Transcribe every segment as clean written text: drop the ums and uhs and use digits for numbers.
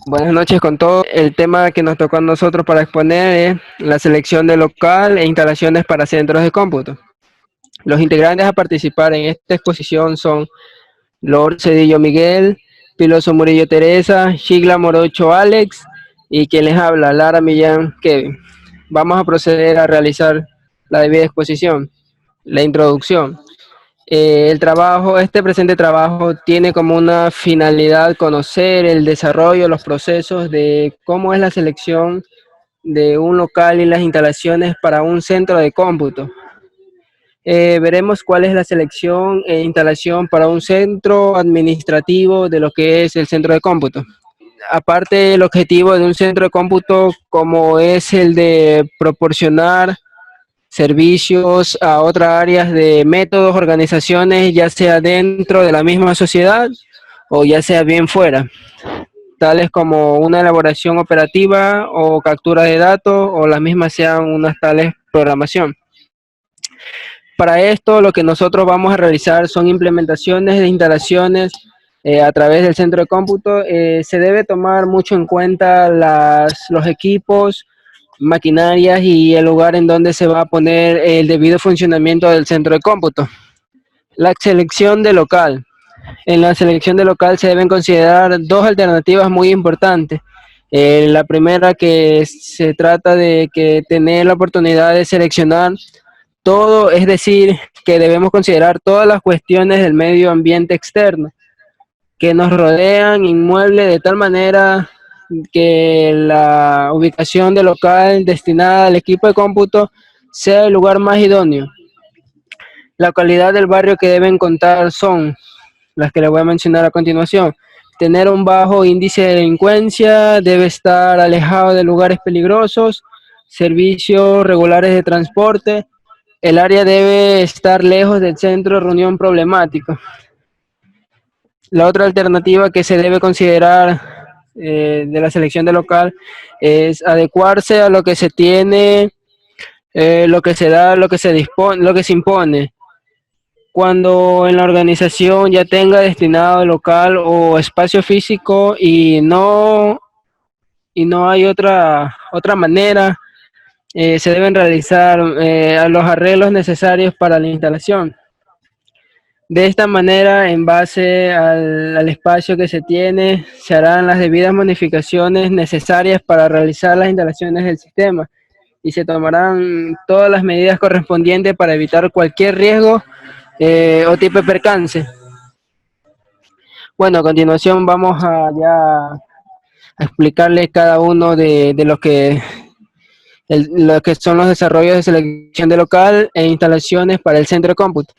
Buenas noches con todo. El tema que nos tocó a nosotros para exponer es la selección de local e instalaciones para centros de cómputo. Los integrantes a participar en esta exposición son Lord Cedillo Miguel, Piloso Murillo Teresa, Shigla Morocho Alex y quien les habla, Lara Millán Kevin. Vamos a proceder a realizar la debida exposición, la introducción. Este presente trabajo tiene como una finalidad conocer el desarrollo, los procesos de cómo es la selección de un local y las instalaciones para un centro de cómputo. Veremos cuál es la selección e instalación para un centro administrativo de lo que es el centro de cómputo. Aparte, el objetivo de un centro de cómputo como es el de proporcionar servicios a otras áreas de métodos, organizaciones, ya sea dentro de la misma sociedad o ya sea bien fuera, tales como una elaboración operativa o captura de datos o las mismas sean unas tales programación. Para esto lo que nosotros vamos a realizar son implementaciones de instalaciones a través del centro de cómputo. Se debe tomar mucho en cuenta los equipos, maquinarias y el lugar en donde se va a poner el debido funcionamiento del centro de cómputo. La selección de local. En la selección de local se deben considerar dos alternativas muy importantes. La primera que se trata de que tener la oportunidad de seleccionar todo, es decir, que debemos considerar todas las cuestiones del medio ambiente externo que nos rodean, inmuebles, de tal manera que la ubicación del local destinada al equipo de cómputo sea el lugar más idóneo. La calidad del barrio que deben contar son las que les voy a mencionar a continuación. Tener un bajo índice de delincuencia, debe estar alejado de lugares peligrosos, servicios regulares de transporte, el área debe estar lejos del centro de reunión problemático. La otra alternativa que se debe considerar de la selección de local es adecuarse a lo que se tiene, lo que se da, lo que se dispone, lo que se impone. Cuando en la organización ya tenga destinado el local o espacio físico y no hay otra manera, se deben realizar los arreglos necesarios para la instalación. De esta manera, en base al espacio que se tiene, se harán las debidas modificaciones necesarias para realizar las instalaciones del sistema y se tomarán todas las medidas correspondientes para evitar cualquier riesgo o tipo de percance. Bueno, a continuación vamos a explicarle cada uno de lo que son los desarrollos de selección de local e instalaciones para el centro de cómputo.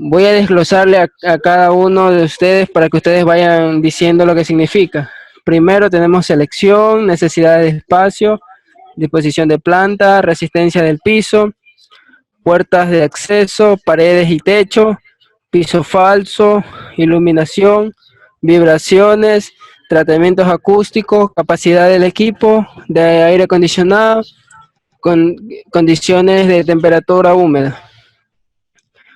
Voy a desglosarle a cada uno de ustedes para que ustedes vayan diciendo lo que significa. Primero tenemos selección, necesidad de espacio, disposición de planta, resistencia del piso, puertas de acceso, paredes y techo, piso falso, iluminación, vibraciones, tratamientos acústicos, capacidad del equipo, de aire acondicionado, con condiciones de temperatura húmeda.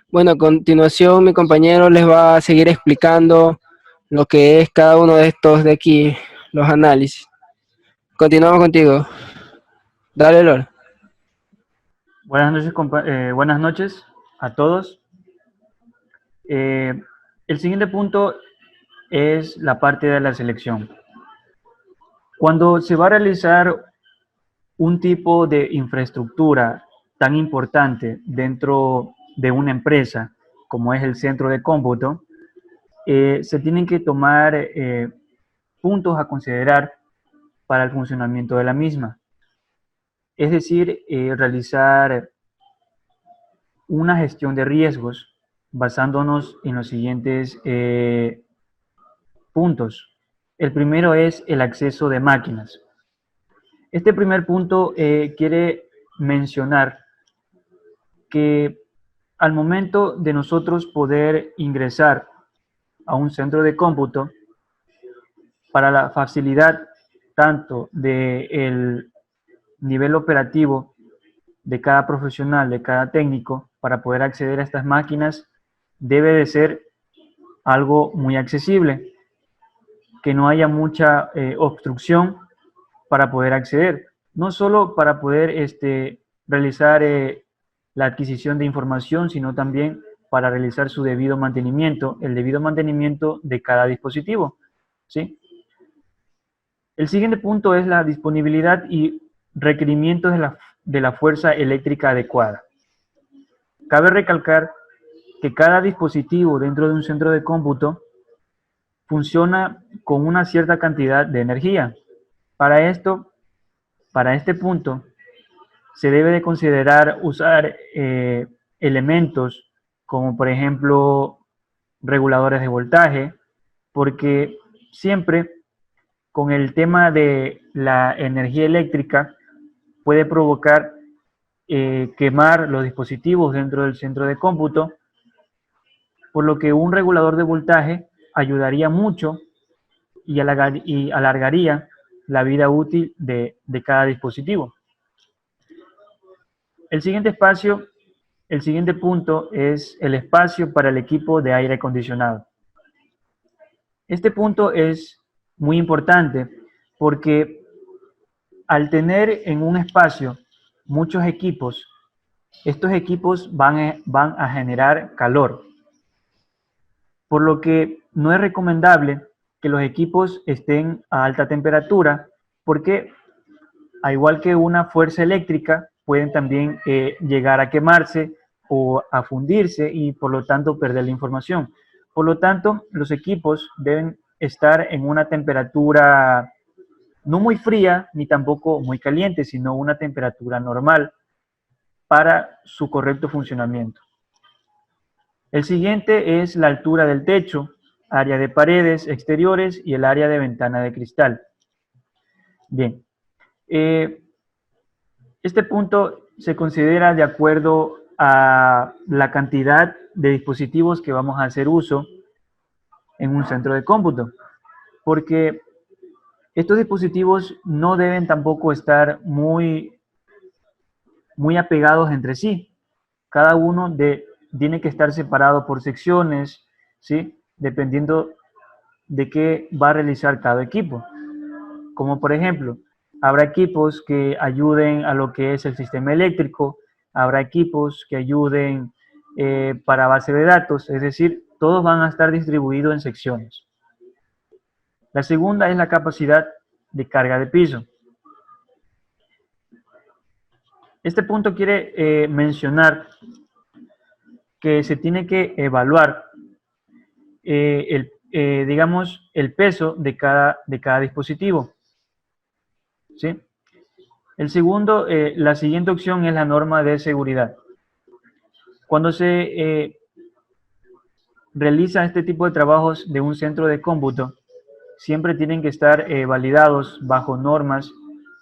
Bueno, a continuación mi compañero les va a seguir explicando lo que es cada uno de estos de aquí, los análisis. Continuamos contigo. Dale, Lor. Buenas noches a todos. El siguiente punto es la parte de la selección. Cuando se va a realizar un tipo de infraestructura tan importante dentro de una empresa como es el centro de cómputo, se tienen que tomar puntos a considerar para el funcionamiento de la misma. Es decir, realizar una gestión de riesgos basándonos en los siguientes puntos. El primero es el acceso de máquinas. Este primer punto quiere mencionar que al momento de nosotros poder ingresar a un centro de cómputo, para la facilidad tanto del nivel operativo de cada profesional, de cada técnico, para poder acceder a estas máquinas, debe de ser algo muy accesible. que no haya mucha obstrucción para poder acceder, no solo para poder realizar la adquisición de información, sino también para realizar su debido mantenimiento, el debido mantenimiento de cada dispositivo, ¿sí? El siguiente punto es la disponibilidad y requerimientos de la fuerza eléctrica adecuada. Cabe recalcar que cada dispositivo dentro de un centro de cómputo funciona con una cierta cantidad de energía. Para esto, para este punto, se debe de considerar usar elementos como por ejemplo reguladores de voltaje, porque siempre con el tema de la energía eléctrica puede provocar quemar los dispositivos dentro del centro de cómputo, por lo que un regulador de voltaje ayudaría mucho y alargaría la vida útil de cada dispositivo. El siguiente punto es el espacio para el equipo de aire acondicionado. Este punto es muy importante porque al tener en un espacio muchos equipos, estos equipos van a generar calor, por lo que no es recomendable que los equipos estén a alta temperatura porque, al igual que una fuerza eléctrica, pueden también llegar a quemarse o a fundirse y por lo tanto perder la información. Por lo tanto, los equipos deben estar en una temperatura no muy fría ni tampoco muy caliente, sino una temperatura normal para su correcto funcionamiento. El siguiente es la altura del techo, área de paredes exteriores y el área de ventana de cristal. Bien, este punto se considera de acuerdo a la cantidad de dispositivos que vamos a hacer uso en un centro de cómputo, porque estos dispositivos no deben tampoco estar muy apegados entre sí. Cada uno tiene que estar separado por secciones, ¿sí? Dependiendo de qué va a realizar cada equipo. Como por ejemplo, habrá equipos que ayuden a lo que es el sistema eléctrico, habrá equipos que ayuden para base de datos, es decir, todos van a estar distribuidos en secciones. La segunda es la capacidad de carga de piso. Este punto quiere mencionar que se tiene que evaluar digamos, el peso de cada dispositivo, ¿sí? El segundo, la siguiente opción es la norma de seguridad. Cuando se realiza este tipo de trabajos de un centro de cómputo, siempre tienen que estar validados bajo normas,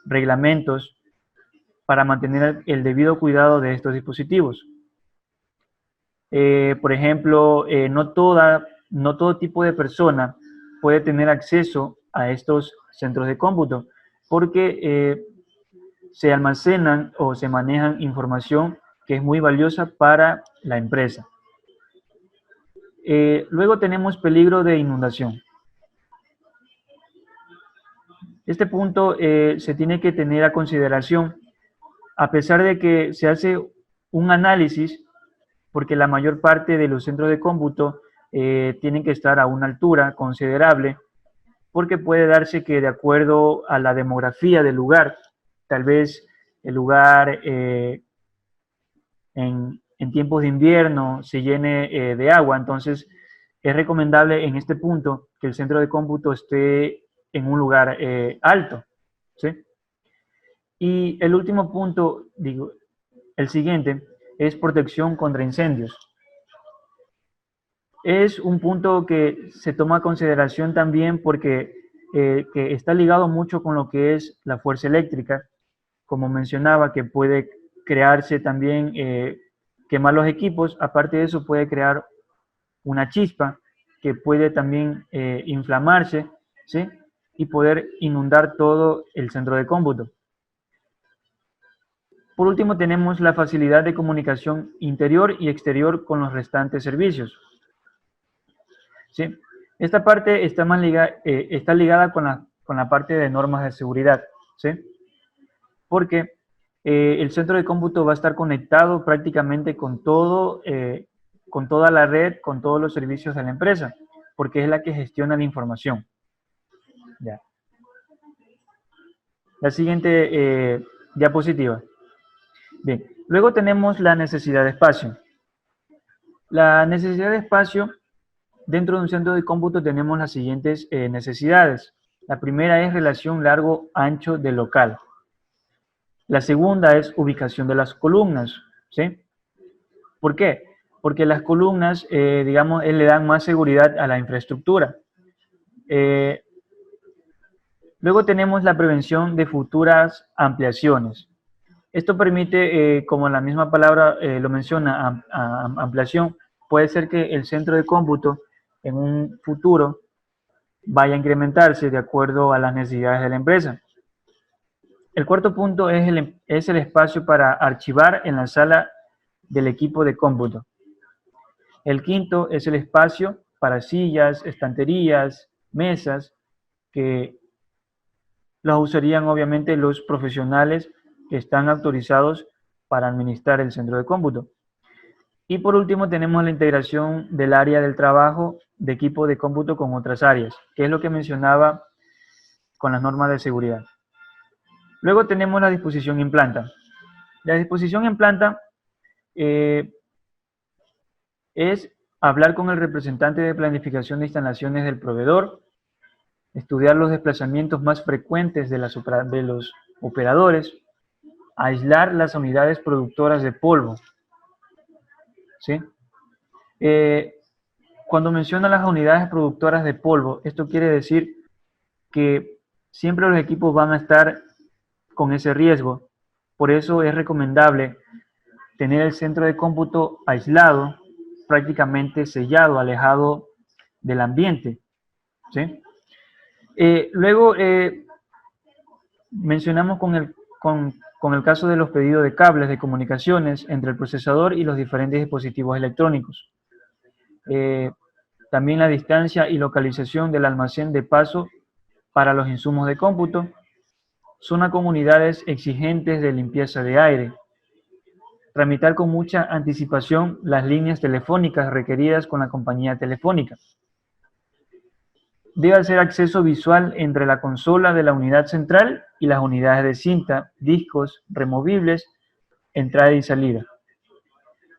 reglamentos, para mantener el debido cuidado de estos dispositivos. Por ejemplo, no todo tipo de persona puede tener acceso a estos centros de cómputo, porque se almacenan o se manejan información que es muy valiosa para la empresa. Luego tenemos peligro de inundación. Este punto se tiene que tener a consideración, a pesar de que se hace un análisis, porque la mayor parte de los centros de cómputo tienen que estar a una altura considerable, porque puede darse que de acuerdo a la demografía del lugar, tal vez el lugar en tiempos de invierno se llene de agua, entonces es recomendable en este punto que el centro de cómputo esté en un lugar alto, ¿sí? Y el último punto, el siguiente, es protección contra incendios. Es un punto que se toma a consideración también porque que está ligado mucho con lo que es la fuerza eléctrica, como mencionaba, que puede crearse también, quemar los equipos. Aparte de eso, puede crear una chispa que puede también inflamarse, ¿sí? Y poder inundar todo el centro de cómputo. Por último, tenemos la facilidad de comunicación interior y exterior con los restantes servicios, ¿sí? Esta parte está, está ligada con la parte de normas de seguridad, ¿sí? Porque el centro de cómputo va a estar conectado prácticamente con todo, con toda la red, con todos los servicios de la empresa, porque es la que gestiona la información. Ya. La siguiente diapositiva. Bien, luego tenemos la necesidad de espacio. La necesidad de espacio, dentro de un centro de cómputo tenemos las siguientes necesidades. La primera es relación largo-ancho del local. La segunda es ubicación de las columnas, ¿sí? ¿Por qué? Porque las columnas, digamos, le dan más seguridad a la infraestructura. Luego tenemos la prevención de futuras ampliaciones. Esto permite, como la misma palabra lo menciona, ampliación. Puede ser que el centro de cómputo en un futuro vaya a incrementarse de acuerdo a las necesidades de la empresa. El cuarto punto es el espacio para archivar en la sala del equipo de cómputo. El quinto es el espacio para sillas, estanterías, mesas, que los usarían obviamente los profesionales que están autorizados para administrar el centro de cómputo. Y por último tenemos la integración del área del trabajo de equipo de cómputo con otras áreas, que es lo que mencionaba con las normas de seguridad. Luego tenemos la disposición en planta. La disposición en planta es hablar con el representante de planificación de instalaciones del proveedor, estudiar los desplazamientos más frecuentes de los operadores, aislar las unidades productoras de polvo. ¿Sí? Cuando menciona las unidades productoras de polvo, esto quiere decir que siempre los equipos van a estar con ese riesgo. Por eso es recomendable tener el centro de cómputo aislado, prácticamente sellado, alejado del ambiente. ¿Sí? Luego mencionamos con el caso de los pedidos de cables de comunicaciones entre el procesador y los diferentes dispositivos electrónicos. También la distancia y localización del almacén de paso para los insumos de cómputo. Zona con unidades exigentes de limpieza de aire. Tramitar con mucha anticipación las líneas telefónicas requeridas con la compañía telefónica. Debe hacer acceso visual entre la consola de la unidad central y las unidades de cinta, discos, removibles, entrada y salida.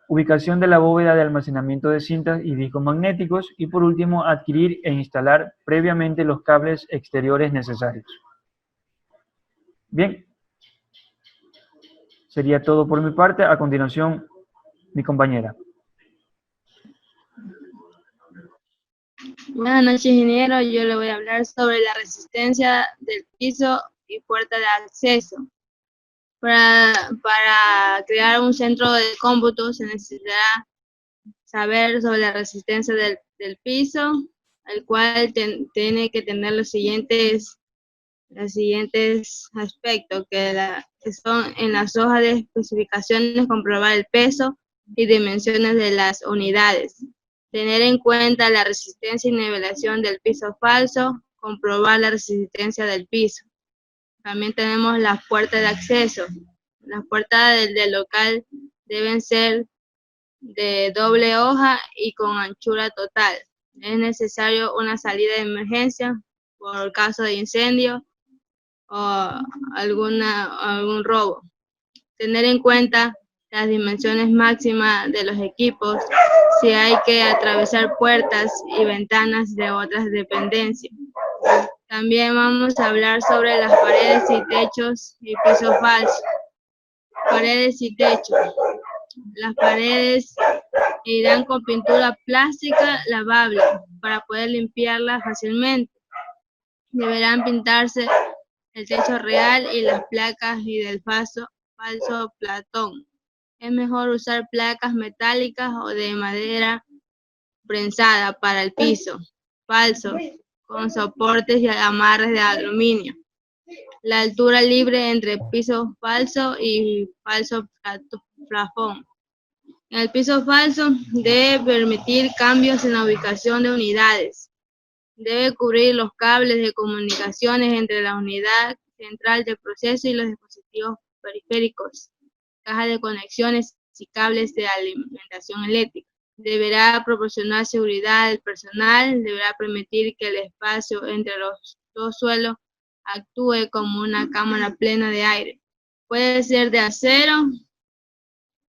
Ubicación de la bóveda de almacenamiento de cintas y discos magnéticos. Y por último, adquirir e instalar previamente los cables exteriores necesarios. Bien. Sería todo por mi parte. A continuación, mi compañera. Buenas noches, ingeniero. Yo le voy a hablar sobre la resistencia del piso y puerta de acceso. Para crear un centro de cómputo se necesitará saber sobre la resistencia del piso, el cual tiene que tener los siguientes aspectos, que son en las hojas de especificaciones comprobar el peso y dimensiones de las unidades. Tener en cuenta la resistencia y nivelación del piso falso, comprobar la resistencia del piso. También tenemos las puertas de acceso. Las puertas del local deben ser de doble hoja y con anchura total. Es necesario una salida de emergencia por caso de incendio o algún robo. Tener en cuenta las dimensiones máximas de los equipos, si hay que atravesar puertas y ventanas de otras dependencias. También vamos a hablar sobre las paredes y techos y piso falso. Paredes y techos. Las paredes irán con pintura plástica lavable para poder limpiarla fácilmente. Deberán pintarse el techo real y las placas y del falso platón. Es mejor usar placas metálicas o de madera prensada para el piso falso, con soportes y amarres de aluminio. La altura libre entre piso falso y falso plafón. En el piso falso debe permitir cambios en la ubicación de unidades. Debe cubrir los cables de comunicaciones entre la unidad central de proceso y los dispositivos periféricos, cajas de conexiones y cables de alimentación eléctrica. Deberá proporcionar seguridad al personal, deberá permitir que el espacio entre los dos suelos actúe como una cámara plena de aire. Puede ser de acero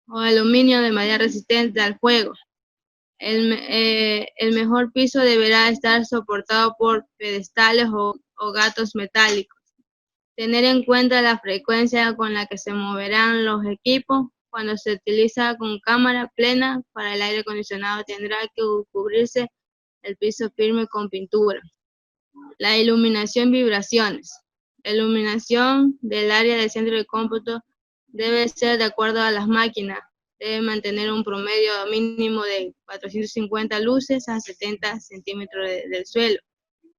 o aluminio de manera resistente al fuego. El mejor piso deberá estar soportado por pedestales o gatos metálicos. Tener en cuenta la frecuencia con la que se moverán los equipos. Cuando se utiliza con cámara plena para el aire acondicionado, tendrá que cubrirse el piso firme con pintura. La iluminación y vibraciones. La iluminación del área del centro de cómputo debe ser de acuerdo a las máquinas. Debe mantener un promedio mínimo de 450 luces a 70 centímetros del suelo.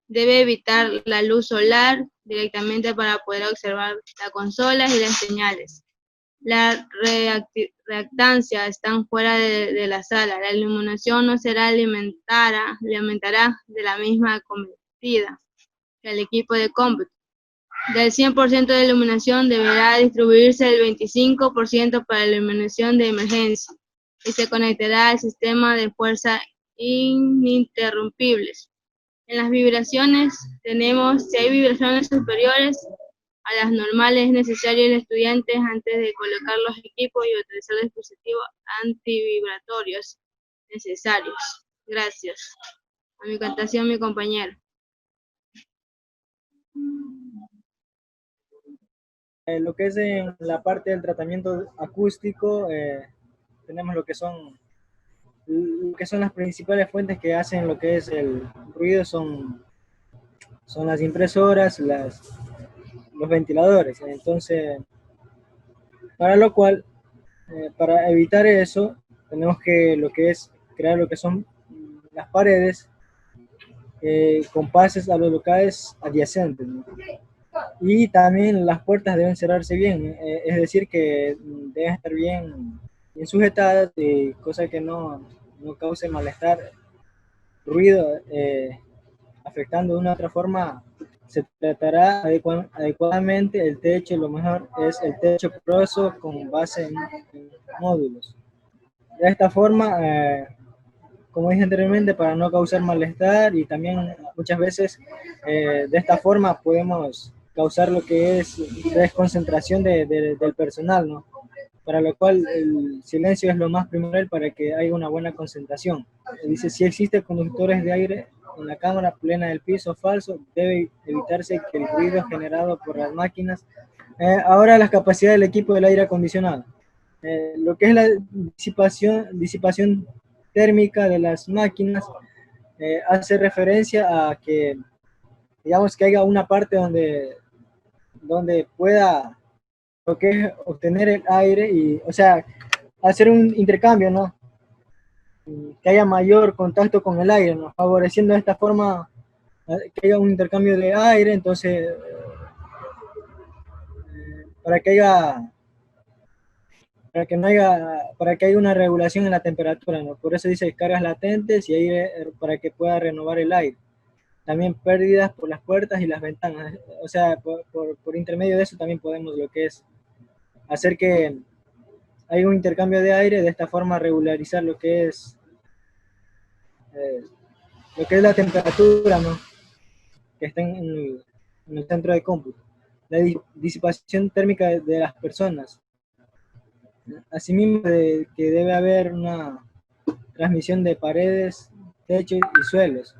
Debe evitar la luz solar directamente para poder observar las consolas y las señales. La reactancia están fuera de la sala. La iluminación no será alimentará de la misma medida que el equipo de cómputo. Del 100% de iluminación deberá distribuirse el 25% para la iluminación de emergencia y se conectará al sistema de fuerza ininterrumpibles. En las vibraciones tenemos, si hay vibraciones superiores a las normales, es necesario el estudiante antes de colocar los equipos y utilizar los dispositivos antivibratorios necesarios. Gracias. A mi continuación, mi compañero. Lo que es en la parte del tratamiento acústico, tenemos lo que son las principales fuentes que hacen lo que es el ruido, son las impresoras, los ventiladores. Entonces, para lo cual, para evitar eso, tenemos que lo que es crear lo que son las paredes con pases a los locales adyacentes, ¿no? Y también las puertas deben cerrarse bien, es decir, que deben estar bien sujetadas, cosa que no cause malestar, ruido, afectando de una otra forma. Se tratará adecuadamente el techo. Lo mejor es el techo poroso con base en módulos. De esta forma, como dije anteriormente, para no causar malestar, y también muchas veces de esta forma podemos causar lo que es desconcentración del personal, ¿no? Para lo cual el silencio es lo más primordial para que haya una buena concentración. Dice, si existen conductores de aire en la cámara plena del piso falso, debe evitarse que el ruido generado por las máquinas. Ahora las capacidades del equipo del aire acondicionado. Lo que es la disipación térmica de las máquinas, hace referencia a que, digamos, que haya una parte donde pueda lo que es obtener el aire y, o sea, hacer un intercambio, ¿no? Que haya mayor contacto con el aire, ¿no? Favoreciendo de esta forma que haya un intercambio de aire. Entonces, para que haya una regulación en la temperatura, ¿no? Por eso dice descargas latentes y aire para que pueda renovar el aire. También pérdidas por las puertas y las ventanas. O sea, por intermedio de eso también podemos lo que es hacer que haya un intercambio de aire, de esta forma regularizar lo que es la temperatura, ¿no? Que está en el centro de cómputo. La disipación térmica de las personas. Asimismo, que debe haber una transmisión de paredes, techos y suelos,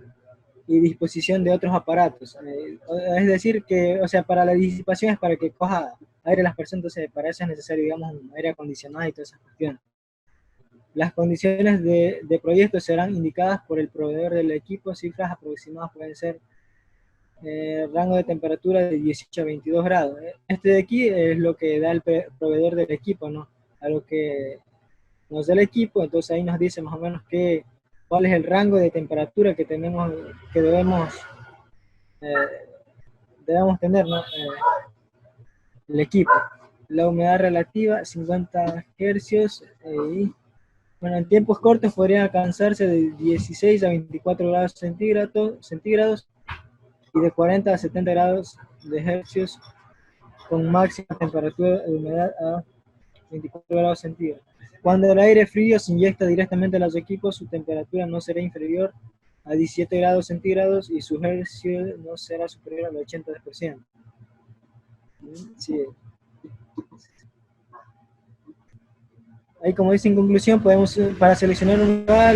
y disposición de otros aparatos. Es decir, que, o sea, para la disipación es para que coja aire las personas. Entonces para eso es necesario, digamos, un aire acondicionado y todas esas cuestiones. Las condiciones de proyecto serán indicadas por el proveedor del equipo. Cifras aproximadas pueden ser rango de temperatura de 18 a 22 grados. Este de aquí es lo que da el proveedor del equipo, ¿no? A lo que nos da el equipo. Entonces ahí nos dice más o menos cuál es el rango de temperatura que debemos tener, ¿no? El equipo. La humedad relativa 50 hercios y Bueno, en tiempos cortos podrían alcanzarse de 16 a 24 grados centígrados y de 40 a 70 grados de Celsius, con máxima temperatura de humedad a 24 grados centígrados. Cuando el aire frío se inyecta directamente a los equipos, su temperatura no será inferior a 17 grados centígrados y su Celsius no será superior al 80%. Sí. Ahí, como dice en conclusión, podemos, para seleccionar un lugar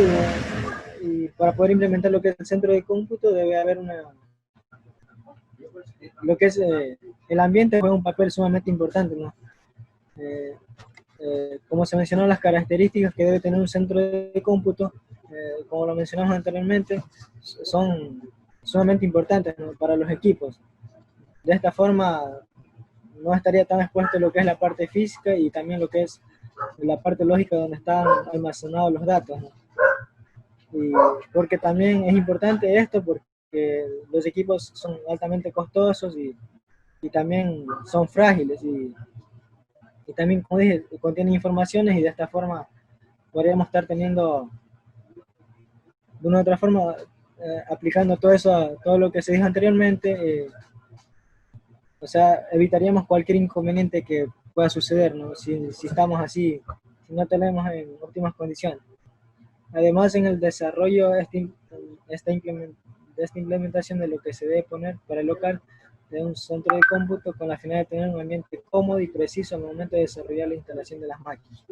y para poder implementar lo que es el centro de cómputo, debe haber lo que es el ambiente juega un papel sumamente importante, ¿no? Como se mencionó, las características que debe tener un centro de cómputo, como lo mencionamos anteriormente, son sumamente importantes, ¿no?, para los equipos. De esta forma, no estaría tan expuesto lo que es la parte física y también lo que es la parte lógica donde están almacenados los datos, ¿no? Y porque también es importante esto porque los equipos son altamente costosos y también son frágiles y también, como dije, contienen informaciones y de esta forma podríamos estar teniendo, de una u otra forma, aplicando todo eso, todo lo que se dijo anteriormente, o sea, evitaríamos cualquier inconveniente que pueda suceder, ¿no? Si estamos así, si no tenemos en óptimas condiciones. Además, en el desarrollo de esta implementación de lo que se debe poner para el local de un centro de cómputo con la finalidad de tener un ambiente cómodo y preciso al momento de desarrollar la instalación de las máquinas.